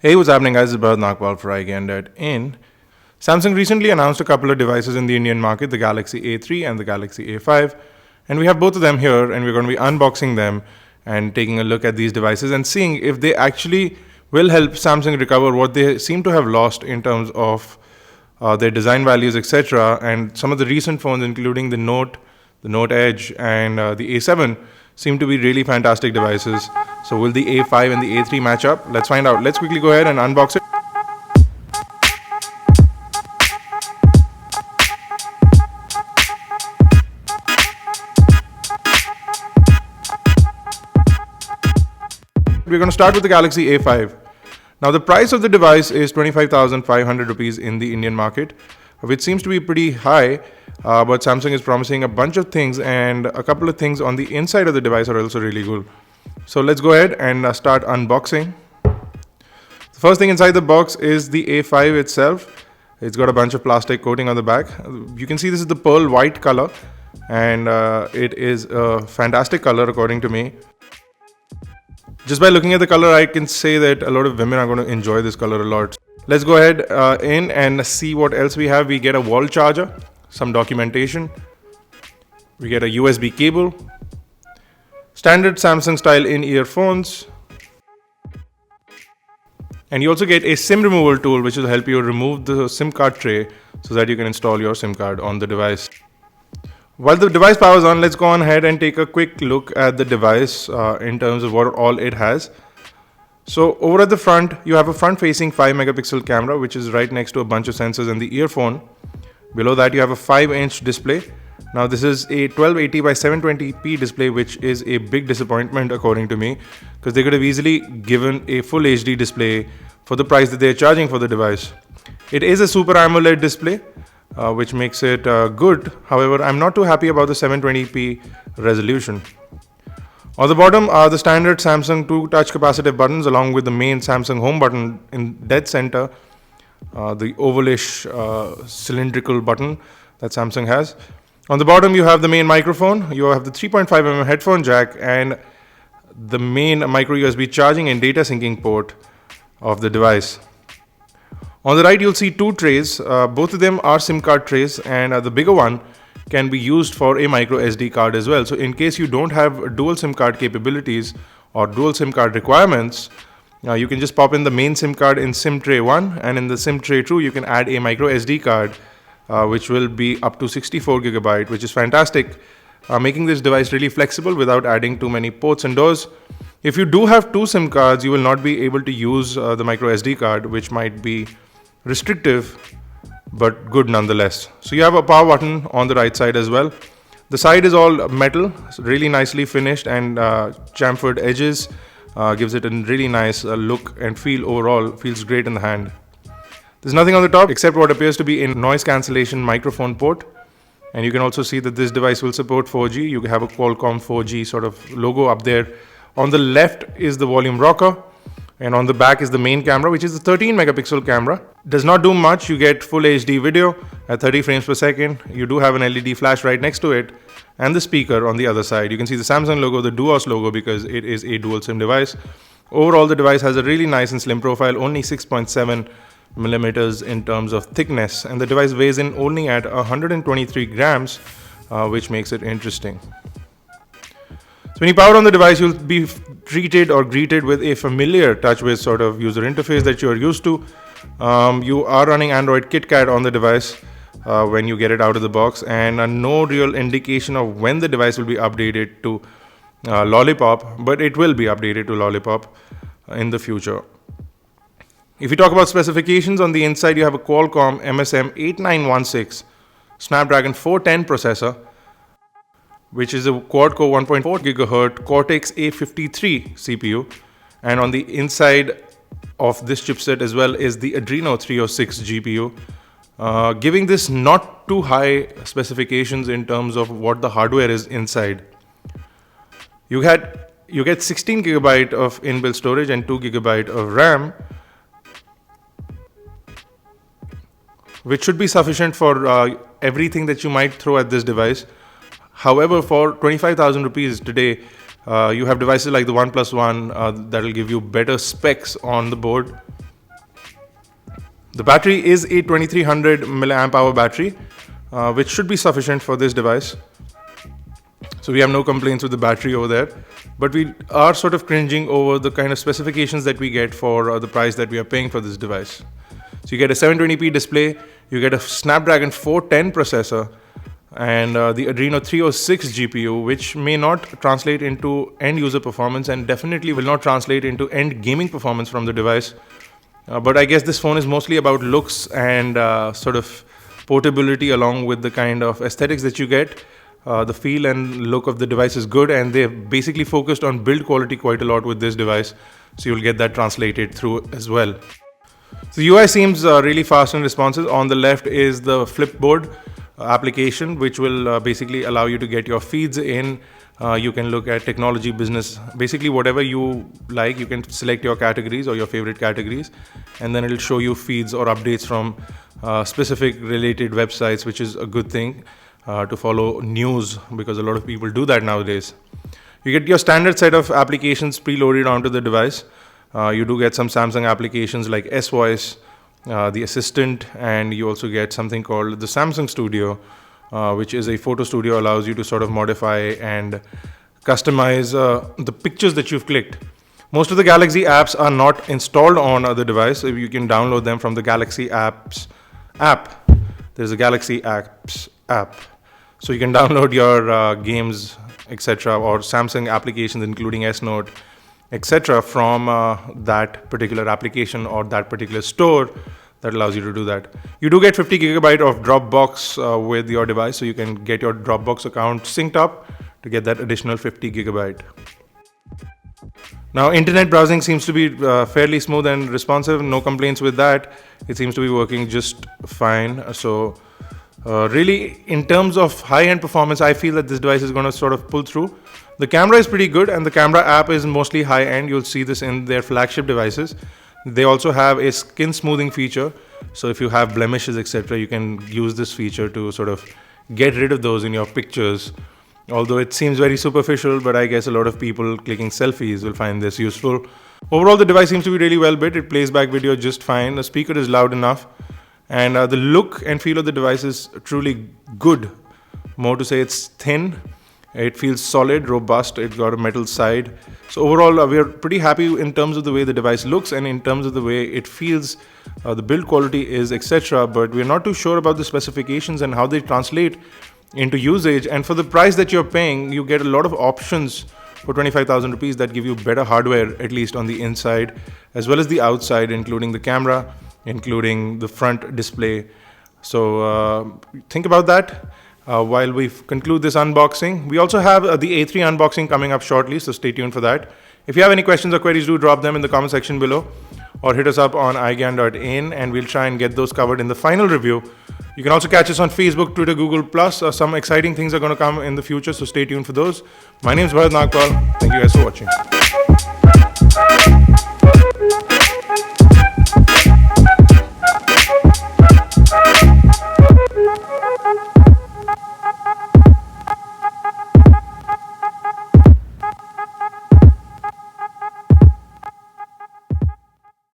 Hey, what's happening, guys? It's Bharat Nagpal for iGyaan. Samsung recently announced a couple of devices in the Indian market, the Galaxy A3 and the Galaxy A5. And we have both of them here, and we're going to be unboxing them and taking a look at these devices and seeing if they actually will help Samsung recover what they seem to have lost in terms of their design values, etc. And some of the recent phones, including the Note Edge, and the A7, seem to be really fantastic devices. So will the A5 and the A3 match up? Let's find out. Let's quickly go ahead and unbox it. We're going to start with the Galaxy A5. Now the price of the device is 25,500 rupees in the Indian market, which seems to be pretty high, but Samsung is promising a bunch of things, and a couple of things on the inside of the device are also really cool. So let's go ahead and start unboxing. The first thing inside the box is the A5 itself. It's got a bunch of plastic coating on the back. You can see this is the pearl white color, and it is a fantastic color according to me. Just by looking at the color, I can say that a lot of women are going to enjoy this color a lot. Let's go ahead in and see what else we have. We get a wall charger, some documentation. We get a USB cable, standard Samsung style in-ear phones. And you also get a SIM removal tool, which will help you remove the SIM card tray so that you can install your SIM card on the device. While the device powers on, let's go on ahead and take a quick look at the device in terms of what all it has. So over at the front, you have a front-facing 5 megapixel camera, which is right next to a bunch of sensors in the earphone. Below that, you have a 5-inch display. Now this is a 1280 by 720p display, which is a big disappointment according to me, because they could have easily given a full HD display for the price that they're charging for the device. It is a Super AMOLED display, which makes it good. However, I'm not too happy about the 720p resolution. On the bottom are the standard Samsung 2 touch capacitive buttons, along with the main Samsung home button in dead center, the ovalish cylindrical button that Samsung has. On the bottom, you have the main microphone, you have the 3.5mm headphone jack, and the main micro USB charging and data syncing port of the device. On the right, you'll see two trays. Both of them are SIM card trays, and the bigger one can be used for a micro SD card as well. So in case you don't have dual SIM card capabilities or dual SIM card requirements, you can just pop in the main SIM card in SIM tray 1, and in the SIM tray 2, you can add a micro SD card, which will be up to 64 gigabyte, which is fantastic, making this device really flexible without adding too many ports and doors. If you do have two SIM cards, you will not be able to use the micro SD card, which might be restrictive, but good nonetheless. So you have a power button on the right side as well. The side is all metal, really nicely finished, and chamfered edges gives it a really nice look and feel overall. Feels great in the hand. There's nothing on the top except what appears to be a noise cancellation microphone port. And you can also see that this device will support 4G. You have a Qualcomm 4G sort of logo up there. On the left is the volume rocker, and on the back is the main camera, which is a 13 megapixel camera. Does not do much. You get full HD video at 30 frames per second. You do have an LED flash right next to it, and the speaker on the other side. You can see the Samsung logo, the Duos logo, because it is a dual SIM device. Overall, the device has a really nice and slim profile, only 6.7 millimeters in terms of thickness, and the device weighs in only at 123 grams, which makes it interesting. So when you power on the device, you'll be treated or greeted with a familiar TouchWiz sort of user interface that you're used to. You are running Android KitKat on the device when you get it out of the box, and no real indication of when the device will be updated to Lollipop, but it will be updated to Lollipop in the future. If you talk about specifications, on the inside you have a Qualcomm MSM 8916 Snapdragon 410 processor, which is a quad-core 1.4 GHz Cortex A53 CPU. And on the inside of this chipset as well is the Adreno 306 GPU, giving this not too high specifications in terms of what the hardware is inside. You get 16 gigabyte of inbuilt storage and 2 gigabyte of RAM, which should be sufficient for everything that you might throw at this device. However, for 25,000 rupees today, you have devices like the OnePlus One that will give you better specs on the board. The battery is a 2300 milliamp hour battery, which should be sufficient for this device. So we have no complaints with the battery over there, but we are sort of cringing over the kind of specifications that we get for the price that we are paying for this device. So you get a 720p display, you get a Snapdragon 410 processor, and the Adreno 306 GPU, which may not translate into end user performance and definitely will not translate into end gaming performance from the device. But I guess this phone is mostly about looks and sort of portability, along with the kind of aesthetics that you get. The feel and look of the device is good, and they've basically focused on build quality quite a lot with this device, so you'll get that translated through as well. So the UI seems really fast and responsive. On the left is the Flipboard application, which will basically allow you to get your feeds in. You can look at technology, business, basically whatever you like. You can select your categories or your favorite categories, and then it'll show you feeds or updates from specific related websites, which is a good thing to follow news, because a lot of people do that nowadays. You get your standard set of applications preloaded onto the device. You do get some Samsung applications like S-Voice, the Assistant, and you also get something called the Samsung Studio, which is a photo studio, allows you to sort of modify and customize the pictures that you've clicked. Most of the Galaxy apps are not installed on the device, so you can download them from the Galaxy Apps app. There's a Galaxy Apps app. So you can download your games, etc., or Samsung applications, including S-Note, etc., from that particular application or that particular store that allows you to do that. You do get 50 gigabyte of Dropbox with your device, so you can get your Dropbox account synced up to get that additional 50 gigabyte. Now, internet browsing seems to be fairly smooth and responsive. No complaints with that. It seems to be working just fine. So really, in terms of high-end performance, I feel that this device is going to sort of pull through. The camera is pretty good, and the camera app is mostly high-end. You'll see this in their flagship devices. They also have a skin smoothing feature, so if you have blemishes, etc., you can use this feature to sort of get rid of those in your pictures. Although it seems very superficial, but I guess a lot of people clicking selfies will find this useful. Overall, the device seems to be really well built. It plays back video just fine. The speaker is loud enough, and the look and feel of the device is truly good. More to say, it's thin. It feels solid, robust. It's got a metal side. So overall, we're pretty happy in terms of the way the device looks and in terms of the way it feels. The build quality is, etc. But we're not too sure about the specifications and how they translate into usage. And for the price that you're paying, you get a lot of options for 25,000 rupees that give you better hardware, at least on the inside, as well as the outside, including the camera, including the front display. So think about that. While we conclude this unboxing, we also have the A3 unboxing coming up shortly, so stay tuned for that. If you have any questions or queries, do drop them in the comment section below, or hit us up on iGyaan.in, and we'll try and get those covered in the final review. You can also catch us on Facebook, Twitter, Google+. Some exciting things are going to come in the future, so stay tuned for those. My name is Bharat Nagpal. Thank you guys for watching.